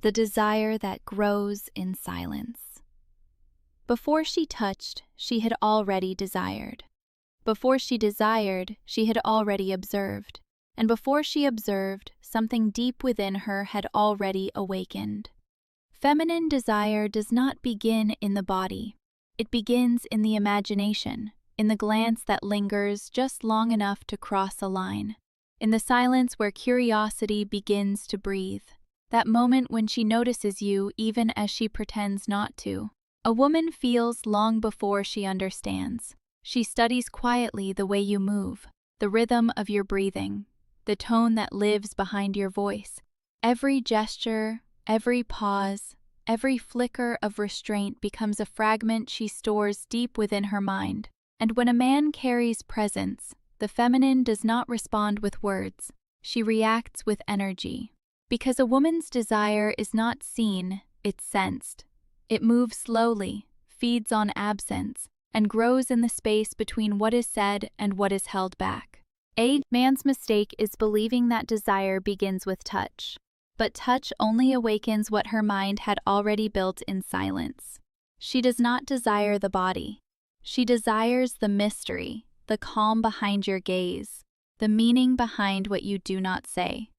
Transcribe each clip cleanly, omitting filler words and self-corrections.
the desire that grows in silence. Before she touched, she had already desired. Before she desired, she had already observed. And before she observed, something deep within her had already awakened. Feminine desire does not begin in the body. It begins in the imagination, in the glance that lingers just long enough to cross a line, in the silence where curiosity begins to breathe, that moment when she notices you even as she pretends not to. A woman feels long before she understands. She studies quietly the way you move, the rhythm of your breathing, the tone that lives behind your voice. Every gesture, every pause, every flicker of restraint becomes a fragment she stores deep within her mind. And when a man carries presence, the feminine does not respond with words. She reacts with energy. Because a woman's desire is not seen, it's sensed. It moves slowly, feeds on absence, and grows in the space between what is said and what is held back. A man's mistake is believing that desire begins with touch. But touch only awakens what her mind had already built in silence. She does not desire the body. She desires the mystery, the calm behind your gaze, the meaning behind what you do not say,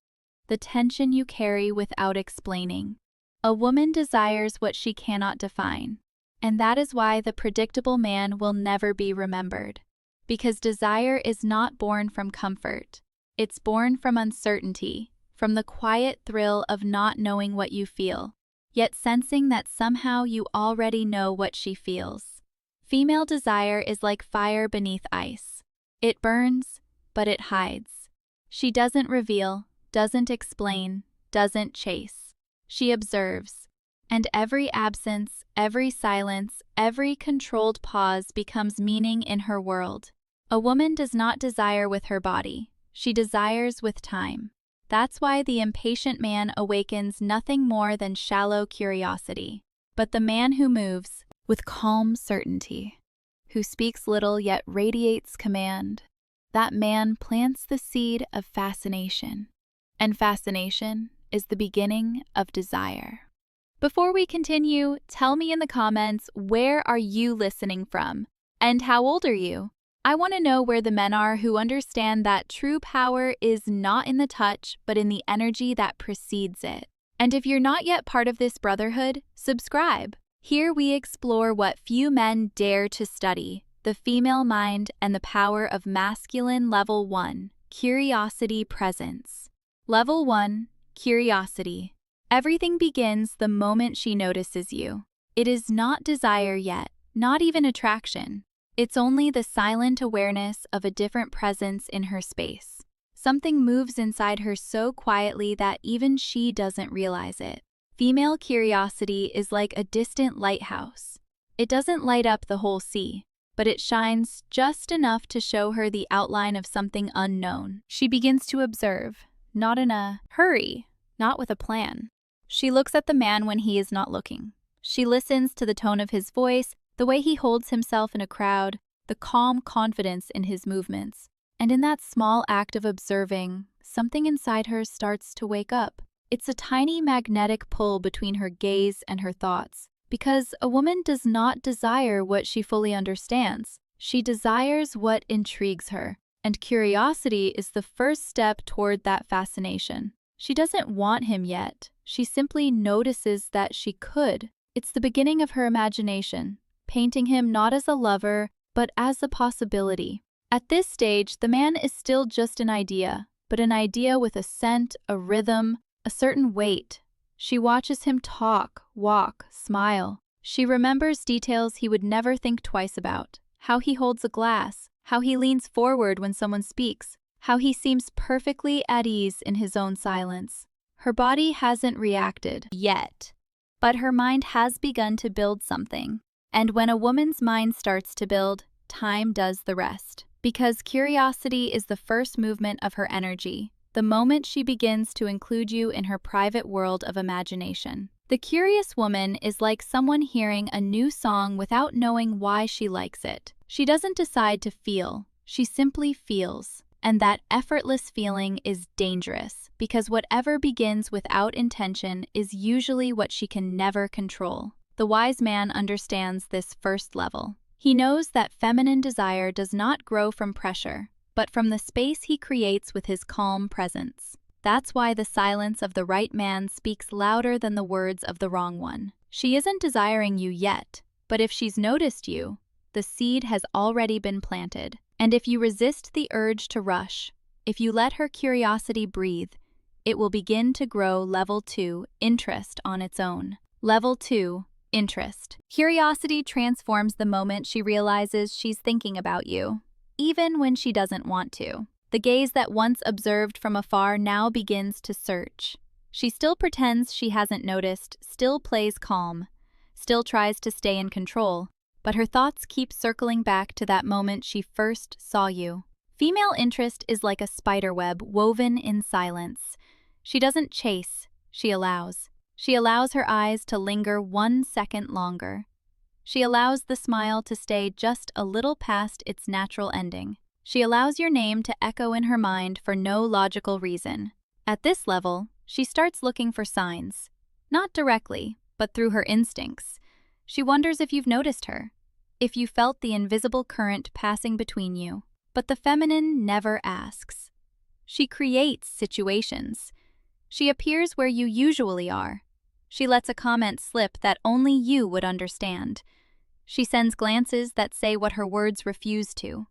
the tension you carry without explaining. A woman desires what she cannot define, and that is why the predictable man will never be remembered. Because desire is not born from comfort. It's born from uncertainty, from the quiet thrill of not knowing what you feel, yet sensing that somehow you already know what she feels. Female desire is like fire beneath ice. It burns, but it hides. She doesn't reveal, doesn't explain, doesn't chase. She observes. And every absence, every silence, every controlled pause becomes meaning in her world. A woman does not desire with her body. She desires with time. That's why the impatient man awakens nothing more than shallow curiosity. But the man who moves with calm certainty, who speaks little yet radiates command, that man plants the seed of fascination. And fascination is the beginning of desire. Before we continue, tell me in the comments, where are you listening from? And how old are you? I want to know where the men are who understand that true power is not in the touch, but in the energy that precedes it. And if you're not yet part of this brotherhood, subscribe. Here we explore what few men dare to study, the female mind and the power of masculine. Level 1, Curiosity Presence. Level 1, Curiosity. Everything begins the moment she notices you. It is not desire yet, not even attraction. It's only the silent awareness of a different presence in her space. Something moves inside her so quietly that even she doesn't realize it. Female curiosity is like a distant lighthouse. It doesn't light up the whole sea, but it shines just enough to show her the outline of something unknown. She begins to observe, not in a hurry, not with a plan. She looks at the man when he is not looking. She listens to the tone of his voice, the way he holds himself in a crowd, the calm confidence in his movements. And in that small act of observing, something inside her starts to wake up. It's a tiny magnetic pull between her gaze and her thoughts. Because a woman does not desire what she fully understands. She desires what intrigues her. And curiosity is the first step toward that fascination. She doesn't want him yet. She simply notices that she could. It's the beginning of her imagination, painting him not as a lover, but as a possibility. At this stage, the man is still just an idea, but an idea with a scent, a rhythm, a certain weight. She watches him talk, walk, smile. She remembers details he would never think twice about. How he holds a glass, how he leans forward when someone speaks, how he seems perfectly at ease in his own silence. Her body hasn't reacted yet, but her mind has begun to build something. And when a woman's mind starts to build, time does the rest. Because curiosity is the first movement of her energy, the moment she begins to include you in her private world of imagination. The curious woman is like someone hearing a new song without knowing why she likes it. She doesn't decide to feel, she simply feels. And that effortless feeling is dangerous because whatever begins without intention is usually what she can never control. The wise man understands this first level. He knows that feminine desire does not grow from pressure, but from the space he creates with his calm presence. That's why the silence of the right man speaks louder than the words of the wrong one. She isn't desiring you yet, but if she's noticed you, the seed has already been planted. And if you resist the urge to rush, if you let her curiosity breathe, it will begin to grow level 2, interest on its own. Level 2, interest. Curiosity transforms the moment she realizes she's thinking about you, even when she doesn't want to. The gaze that once observed from afar now begins to search. She still pretends she hasn't noticed, still plays calm, still tries to stay in control, but her thoughts keep circling back to that moment she first saw you. Female interest is like a spiderweb woven in silence. She doesn't chase, she allows. She allows her eyes to linger 1 second longer. She allows the smile to stay just a little past its natural ending. She allows your name to echo in her mind for no logical reason. At this level, she starts looking for signs. Not directly, but through her instincts. She wonders if you've noticed her, if you felt the invisible current passing between you. But the feminine never asks. She creates situations. She appears where you usually are. She lets a comment slip that only you would understand. She sends glances that say what her words refuse to.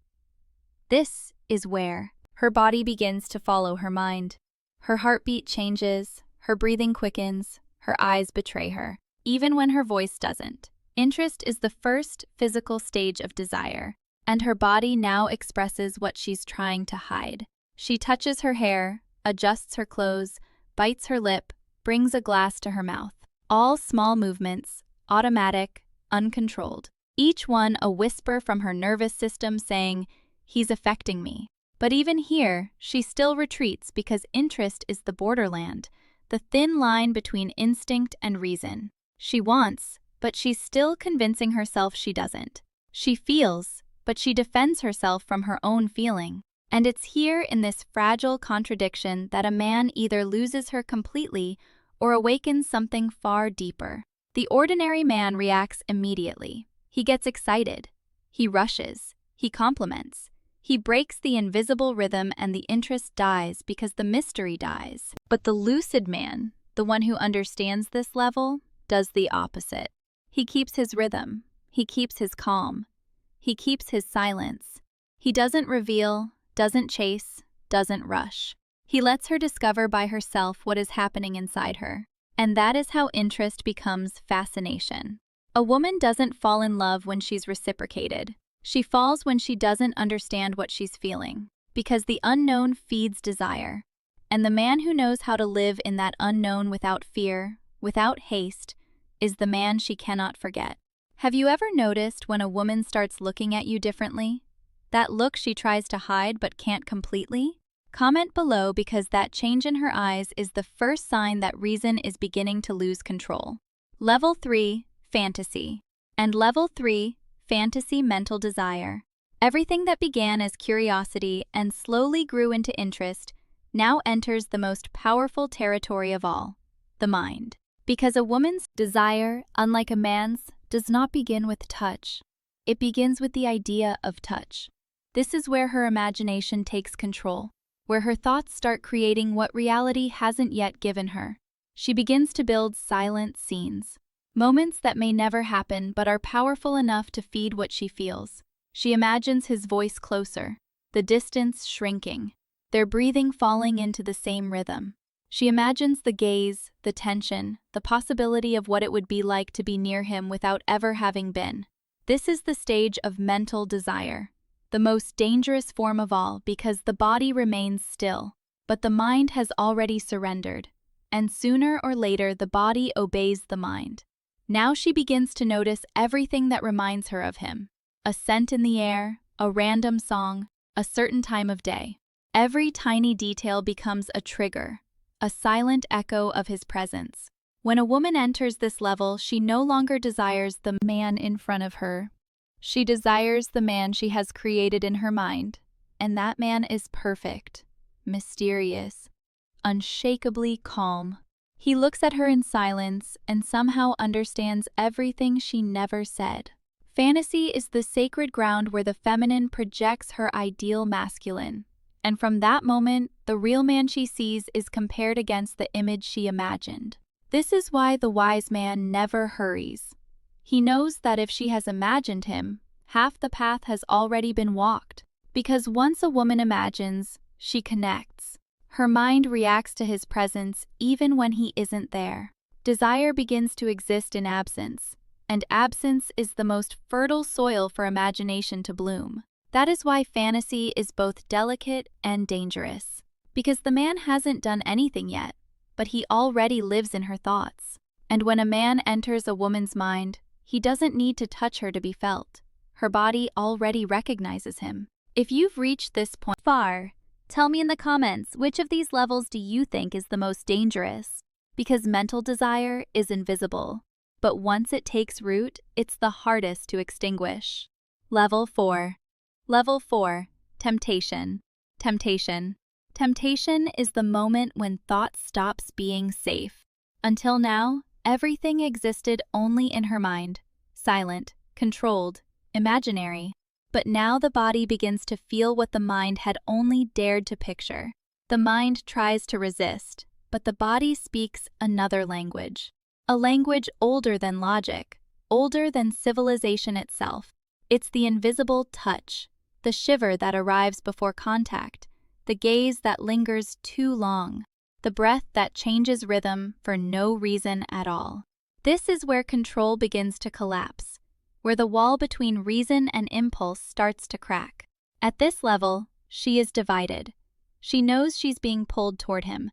This is where her body begins to follow her mind. Her heartbeat changes, her breathing quickens, her eyes betray her, even when her voice doesn't. Interest is the first physical stage of desire, and her body now expresses what she's trying to hide. She touches her hair, adjusts her clothes, bites her lip, brings a glass to her mouth. All small movements, automatic, uncontrolled. Each one a whisper from her nervous system saying, "He's affecting me." But even here, she still retreats because interest is the borderland, the thin line between instinct and reason. She wants, but she's still convincing herself she doesn't. She feels, but she defends herself from her own feeling. And it's here in this fragile contradiction that a man either loses her completely or awakens something far deeper. The ordinary man reacts immediately. He gets excited. He rushes. He compliments. He breaks the invisible rhythm and the interest dies because the mystery dies. But the lucid man, the one who understands this level, does the opposite. He keeps his rhythm. He keeps his calm. He keeps his silence. He doesn't reveal, doesn't chase, doesn't rush. He lets her discover by herself what is happening inside her. And that is how interest becomes fascination. A woman doesn't fall in love when she's reciprocated. She falls when she doesn't understand what she's feeling, because the unknown feeds desire. And the man who knows how to live in that unknown without fear, without haste, is the man she cannot forget. Have you ever noticed when a woman starts looking at you differently? That look she tries to hide but can't completely? Comment below because that change in her eyes is the first sign that reason is beginning to lose control. Level 3, fantasy. And level 3, fantasy mental desire. Everything that began as curiosity and slowly grew into interest now enters the most powerful territory of all, the mind. Because a woman's desire, unlike a man's, does not begin with touch. It begins with the idea of touch. This is where her imagination takes control, where her thoughts start creating what reality hasn't yet given her. She begins to build silent scenes, moments that may never happen but are powerful enough to feed what she feels. She imagines his voice closer, the distance shrinking, their breathing falling into the same rhythm. She imagines the gaze, the tension, the possibility of what it would be like to be near him without ever having been. This is the stage of mental desire, the most dangerous form of all because the body remains still, but the mind has already surrendered, and sooner or later the body obeys the mind. Now she begins to notice everything that reminds her of him. A scent in the air, a random song, a certain time of day. Every tiny detail becomes a trigger, a silent echo of his presence. When a woman enters this level, she no longer desires the man in front of her. She desires the man she has created in her mind. and that man is perfect, mysterious, unshakably calm. He looks at her in silence and somehow understands everything she never said. Fantasy is the sacred ground where the feminine projects her ideal masculine, and from that moment, the real man she sees is compared against the image she imagined. This is why the wise man never hurries. He knows that if she has imagined him, half the path has already been walked. Because once a woman imagines, she connects. Her mind reacts to his presence even when he isn't there. Desire begins to exist in absence, and absence is the most fertile soil for imagination to bloom. That is why fantasy is both delicate and dangerous. Because the man hasn't done anything yet, but he already lives in her thoughts. And when a man enters a woman's mind, he doesn't need to touch her to be felt. Her body already recognizes him. If you've reached this point far, tell me in the comments which of these levels do you think is the most dangerous? Because mental desire is invisible, but once it takes root, it's the hardest to extinguish. Level 4. Level 4. Temptation. Temptation. Temptation is the moment when thought stops being safe. Until now, everything existed only in her mind, silent, controlled, imaginary. But now the body begins to feel what the mind had only dared to picture. The mind tries to resist, but the body speaks another language. A language older than logic, older than civilization itself. It's the invisible touch, the shiver that arrives before contact, the gaze that lingers too long, the breath that changes rhythm for no reason at all. This is where control begins to collapse, where the wall between reason and impulse starts to crack. At this level, she is divided. She knows she's being pulled toward him,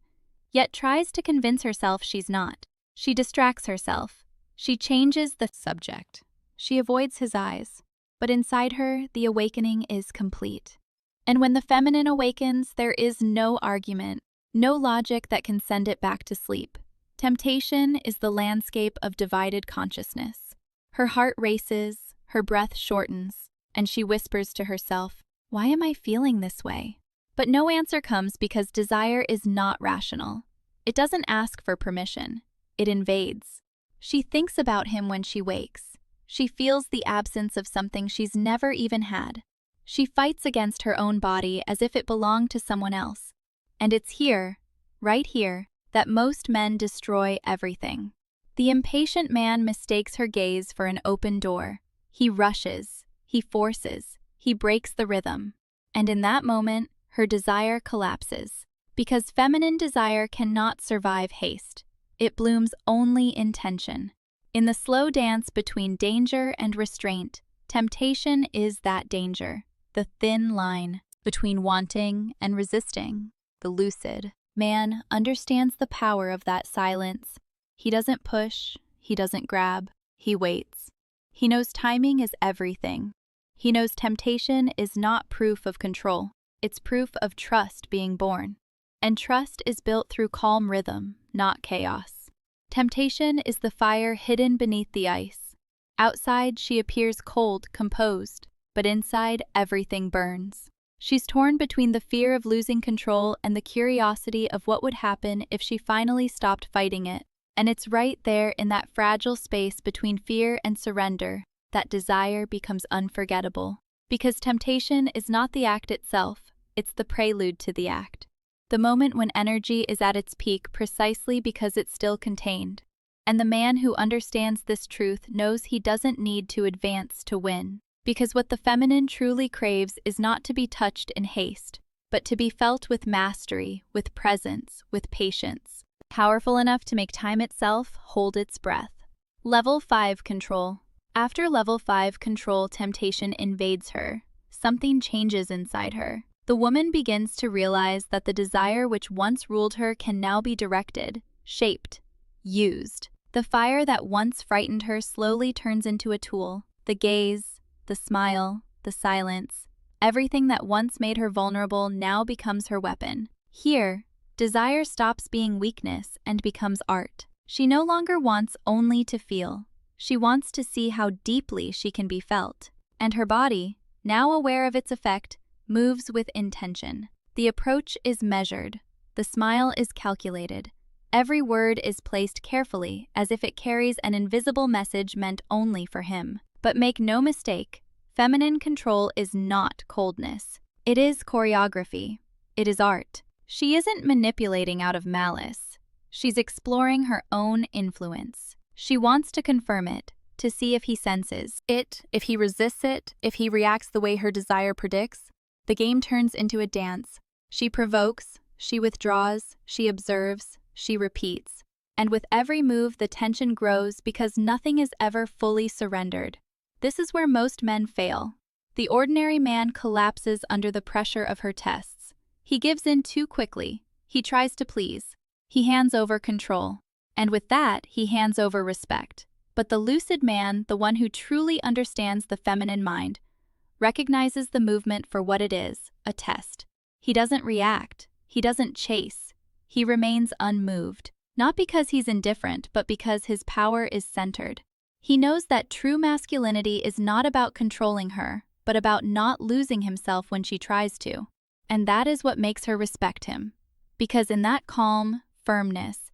yet tries to convince herself she's not. She distracts herself. She changes the subject. She avoids his eyes. But inside her, the awakening is complete. And when the feminine awakens, there is no argument, no logic that can send it back to sleep. Temptation is the landscape of divided consciousness. Her heart races, her breath shortens, and she whispers to herself, "Why am I feeling this way?" But no answer comes because desire is not rational. It doesn't ask for permission. It invades. She thinks about him when she wakes. She feels the absence of something she's never even had. She fights against her own body as if it belonged to someone else. And it's here, right here, that most men destroy everything. The impatient man mistakes her gaze for an open door. He rushes, he forces, he breaks the rhythm. And in that moment, her desire collapses. Because feminine desire cannot survive haste. It blooms only in tension. In the slow dance between danger and restraint, temptation is that danger, the thin line between wanting and resisting. The lucid man understands the power of that silence. He doesn't push, he doesn't grab, he waits. He knows timing is everything. He knows temptation is not proof of control, it's proof of trust being born. And trust is built through calm rhythm, not chaos. Temptation is the fire hidden beneath the ice. Outside, she appears cold, composed, but inside, everything burns. She's torn between the fear of losing control and the curiosity of what would happen if she finally stopped fighting it. And it's right there in that fragile space between fear and surrender that desire becomes unforgettable. Because temptation is not the act itself, it's the prelude to the act. The moment when energy is at its peak precisely because it's still contained. And the man who understands this truth knows he doesn't need to advance to win. Because what the feminine truly craves is not to be touched in haste, but to be felt with mastery, with presence, with patience. Powerful enough to make time itself hold its breath. Level 5 Control. After Level 5 Control, temptation invades her. Something changes inside her. The woman begins to realize that the desire which once ruled her can now be directed, shaped, used. The fire that once frightened her slowly turns into a tool. The gaze, the smile, the silence, everything that once made her vulnerable now becomes her weapon. Here, desire stops being weakness and becomes art. She no longer wants only to feel. She wants to see how deeply she can be felt. And her body, now aware of its effect, moves with intention. The approach is measured. The smile is calculated. Every word is placed carefully, as if it carries an invisible message meant only for him. But make no mistake, feminine control is not coldness. It is choreography. It is art. She isn't manipulating out of malice. She's exploring her own influence. She wants to confirm it, to see if he senses it, if he resists it, if he reacts the way her desire predicts. The game turns into a dance. She provokes, she withdraws, she observes, she repeats. And with every move, the tension grows because nothing is ever fully surrendered. This is where most men fail. The ordinary man collapses under the pressure of her tests. He gives in too quickly. He tries to please. He hands over control. And with that, he hands over respect. But the lucid man, the one who truly understands the feminine mind, recognizes the movement for what it is, a test. He doesn't react. He doesn't chase. He remains unmoved. Not because he's indifferent, but because his power is centered. He knows that true masculinity is not about controlling her, but about not losing himself when she tries to. And that is what makes her respect him. Because in that calm, firmness,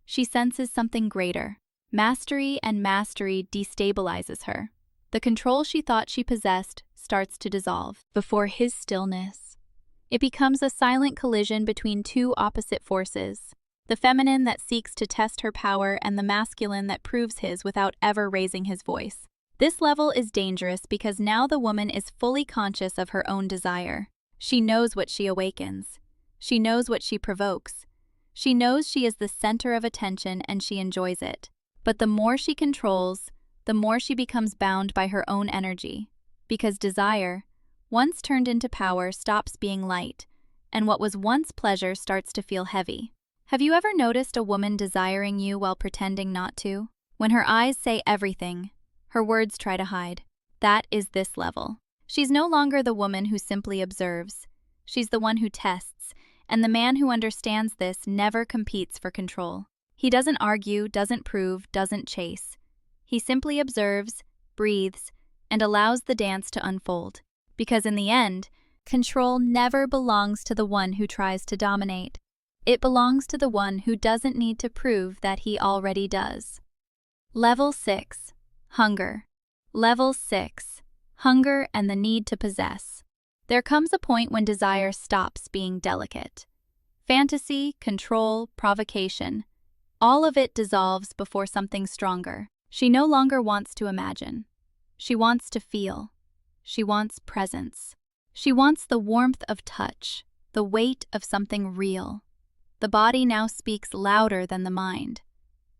she senses something greater. Mastery, and mastery destabilizes her. The control she thought she possessed starts to dissolve before his stillness. It becomes a silent collision between two opposite forces. The feminine that seeks to test her power and the masculine that proves his without ever raising his voice. This level is dangerous because now the woman is fully conscious of her own desire. She knows what she awakens. She knows what she provokes. She knows she is the center of attention and she enjoys it. But the more she controls, the more she becomes bound by her own energy. Because desire, once turned into power, stops being light, and what was once pleasure starts to feel heavy. Have you ever noticed a woman desiring you while pretending not to? When her eyes say everything, her words try to hide. That is this level. She's no longer the woman who simply observes. She's the one who tests, and the man who understands this never competes for control. He doesn't argue, doesn't prove, doesn't chase. He simply observes, breathes, and allows the dance to unfold. Because in the end, control never belongs to the one who tries to dominate. It belongs to the one who doesn't need to prove that he already does. Level 6. Hunger. Level 6. Hunger and the need to possess. There comes a point when desire stops being delicate. Fantasy, control, provocation, all of it dissolves before something stronger. She no longer wants to imagine. She wants to feel. She wants presence. She wants the warmth of touch, the weight of something real. The body now speaks louder than the mind.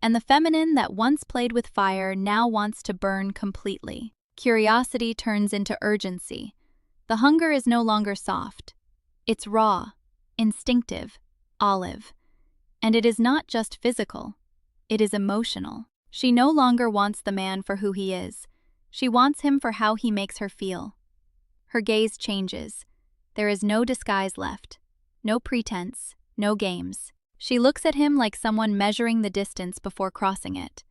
And the feminine that once played with fire now wants to burn completely. Curiosity turns into urgency. The hunger is no longer soft. It's raw, instinctive, olive. And it is not just physical. It is emotional. She no longer wants the man for who he is. She wants him for how he makes her feel. Her gaze changes. There is no disguise left. No pretense. No games. She looks at him like someone measuring the distance before crossing it.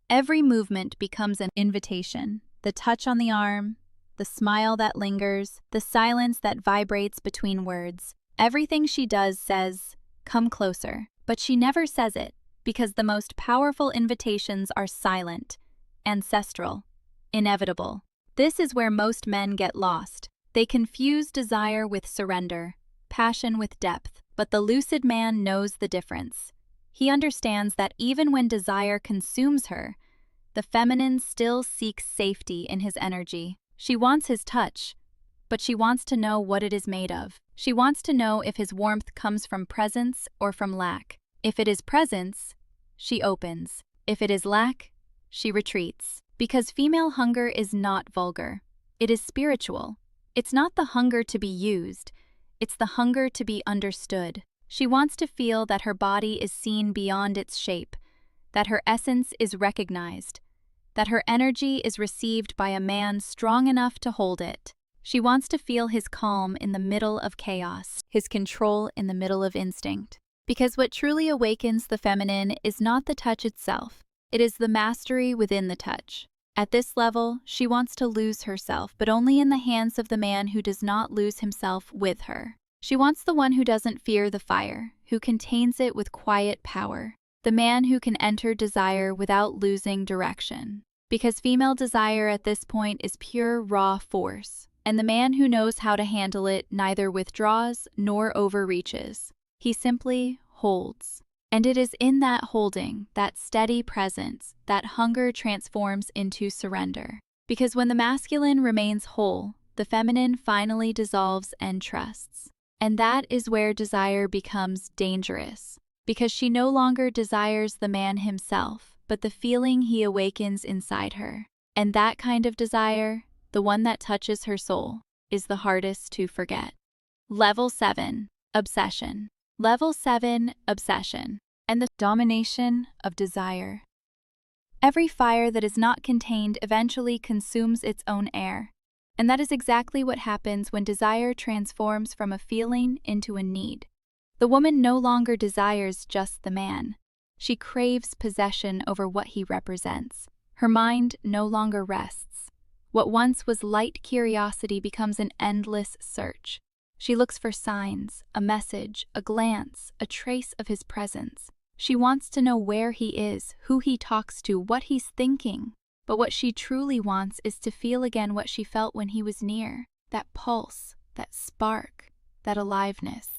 Every movement becomes an invitation. The touch on the arm, the smile that lingers, the silence that vibrates between words. Everything she does says, "Come closer." But she never says it, because the most powerful invitations are silent, ancestral, inevitable. This is where most men get lost. They confuse desire with surrender, passion with depth. But the lucid man knows the difference. He understands that even when desire consumes her, the feminine still seeks safety in his energy. She wants his touch, but she wants to know what it is made of. She wants to know if his warmth comes from presence or from lack. If it is presence, she opens. If it is lack, she retreats. Because female hunger is not vulgar. It is spiritual. It's not the hunger to be used. It's the hunger to be understood. She wants to feel that her body is seen beyond its shape, that her essence is recognized, that her energy is received by a man strong enough to hold it. She wants to feel his calm in the middle of chaos, his control in the middle of instinct. Because what truly awakens the feminine is not the touch itself. It is the mastery within the touch. At this level, she wants to lose herself, but only in the hands of the man who does not lose himself with her. She wants the one who doesn't fear the fire, who contains it with quiet power, the man who can enter desire without losing direction. Because female desire at this point is pure, raw force, and the man who knows how to handle it neither withdraws nor overreaches. He simply holds. And it is in that holding, that steady presence, that hunger transforms into surrender. Because when the masculine remains whole, the feminine finally dissolves and trusts. And that is where desire becomes dangerous. Because she no longer desires the man himself, but the feeling he awakens inside her. And that kind of desire, the one that touches her soul, is the hardest to forget. Level 7. Obsession. Level 7. Obsession. And the domination of desire. Every fire that is not contained eventually consumes its own air. And that is exactly what happens when desire transforms from a feeling into a need. The woman no longer desires just the man. She craves possession over what he represents. Her mind no longer rests. What once was light curiosity becomes an endless search. She looks for signs, a message, a glance, a trace of his presence. She wants to know where he is, who he talks to, what he's thinking. But what she truly wants is to feel again what she felt when he was near. That pulse, that spark, that aliveness.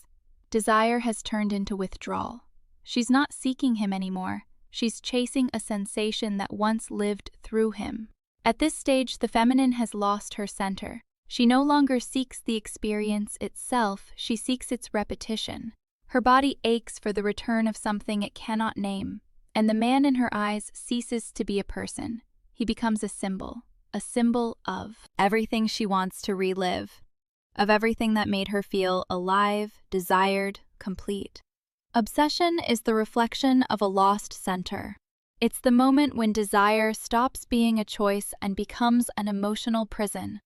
Desire has turned into withdrawal. She's not seeking him anymore. She's chasing a sensation that once lived through him. At this stage, the feminine has lost her center. She no longer seeks the experience itself, she seeks its repetition. Her body aches for the return of something it cannot name, and the man in her eyes ceases to be a person. He becomes a symbol of everything she wants to relive, of everything that made her feel alive, desired, complete. Obsession is the reflection of a lost center. It's the moment when desire stops being a choice and becomes an emotional prison.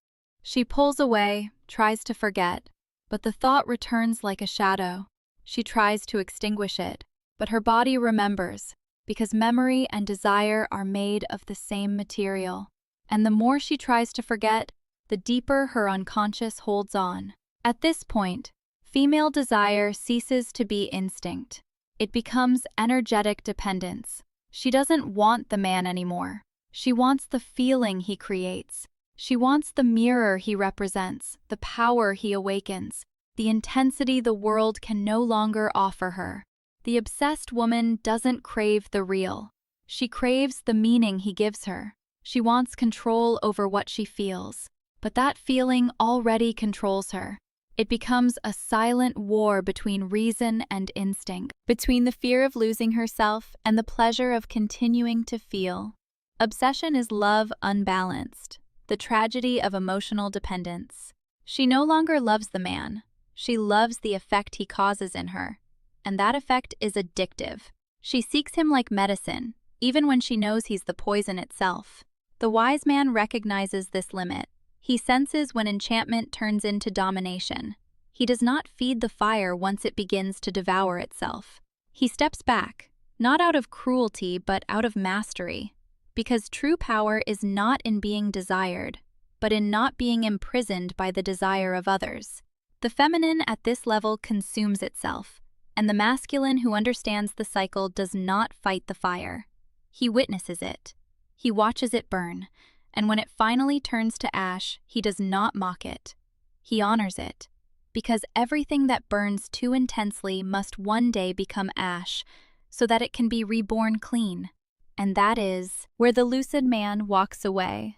She pulls away, tries to forget, but the thought returns like a shadow. She tries to extinguish it, but her body remembers, because memory and desire are made of the same material. And the more she tries to forget, the deeper her unconscious holds on. At this point, female desire ceases to be instinct. It becomes energetic dependence. She doesn't want the man anymore. She wants the feeling he creates. She wants the mirror he represents, the power he awakens, the intensity the world can no longer offer her. The obsessed woman doesn't crave the real. She craves the meaning he gives her. She wants control over what she feels. But that feeling already controls her. It becomes a silent war between reason and instinct, between the fear of losing herself and the pleasure of continuing to feel. Obsession is love unbalanced, the tragedy of emotional dependence. She no longer loves the man. She loves the effect he causes in her, and that effect is addictive. She seeks him like medicine, even when she knows he's the poison itself. The wise man recognizes this limit. He senses when enchantment turns into domination. He does not feed the fire once it begins to devour itself. He steps back, not out of cruelty but out of mastery, because true power is not in being desired, but in not being imprisoned by the desire of others. The feminine at this level consumes itself, and the masculine who understands the cycle does not fight the fire. He witnesses it. He watches it burn, and when it finally turns to ash, he does not mock it. He honors it, because everything that burns too intensely must one day become ash, so that it can be reborn clean. And that is where the lucid man walks away,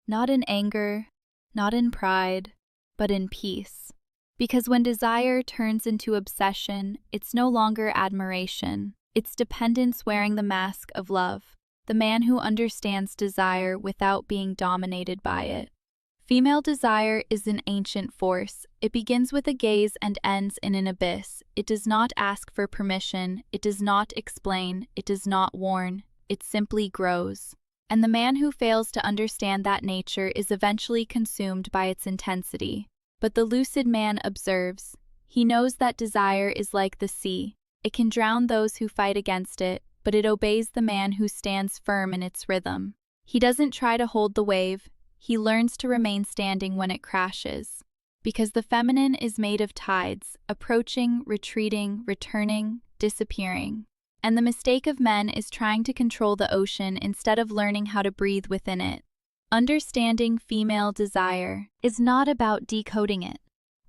not in anger, not in pride, but in peace. Because when desire turns into obsession, it's no longer admiration. It's dependence wearing the mask of love, the man who understands desire without being dominated by it. Female desire is an ancient force. It begins with a gaze and ends in an abyss. It does not ask for permission. It does not explain. It does not warn. It simply grows. And the man who fails to understand that nature is eventually consumed by its intensity. But the lucid man observes. He knows that desire is like the sea. It can drown those who fight against it, but it obeys the man who stands firm in its rhythm. He doesn't try to hold the wave, he learns to remain standing when it crashes. Because the feminine is made of tides, approaching, retreating, returning, disappearing. And the mistake of men is trying to control the ocean instead of learning how to breathe within it. Understanding female desire is not about decoding it.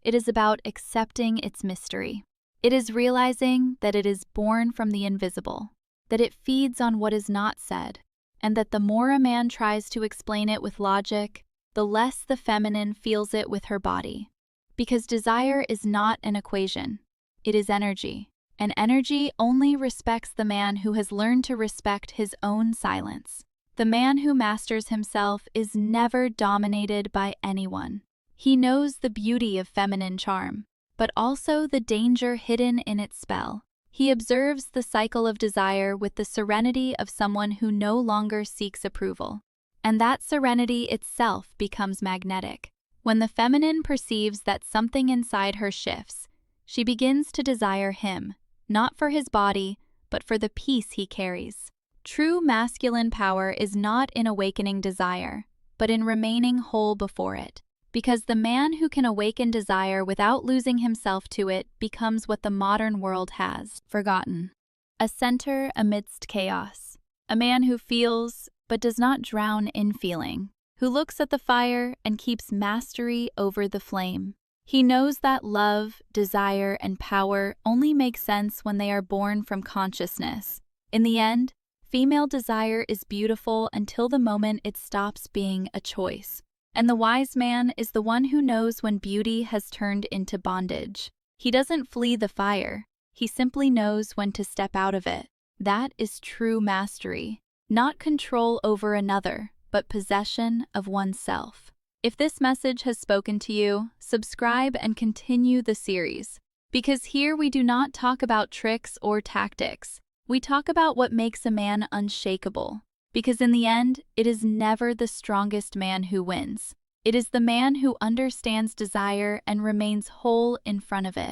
It is about accepting its mystery. It is realizing that it is born from the invisible, that it feeds on what is not said, and that the more a man tries to explain it with logic, the less the feminine feels it with her body. Because desire is not an equation, it is energy. And energy only respects the man who has learned to respect his own silence. The man who masters himself is never dominated by anyone. He knows the beauty of feminine charm, but also the danger hidden in its spell. He observes the cycle of desire with the serenity of someone who no longer seeks approval. And that serenity itself becomes magnetic. When the feminine perceives that something inside her shifts, she begins to desire him, not for his body, but for the peace he carries. True masculine power is not in awakening desire, but in remaining whole before it. Because the man who can awaken desire without losing himself to it becomes what the modern world has forgotten. A center amidst chaos. A man who feels, but does not drown in feeling. Who looks at the fire and keeps mastery over the flame. He knows that love, desire, and power only make sense when they are born from consciousness. In the end, female desire is beautiful until the moment it stops being a choice. And the wise man is the one who knows when beauty has turned into bondage. He doesn't flee the fire, he simply knows when to step out of it. That is true mastery. Not control over another, but possession of oneself. If this message has spoken to you, subscribe and continue the series. Because here we do not talk about tricks or tactics. We talk about what makes a man unshakable. Because in the end, it is never the strongest man who wins. It is the man who understands desire and remains whole in front of it.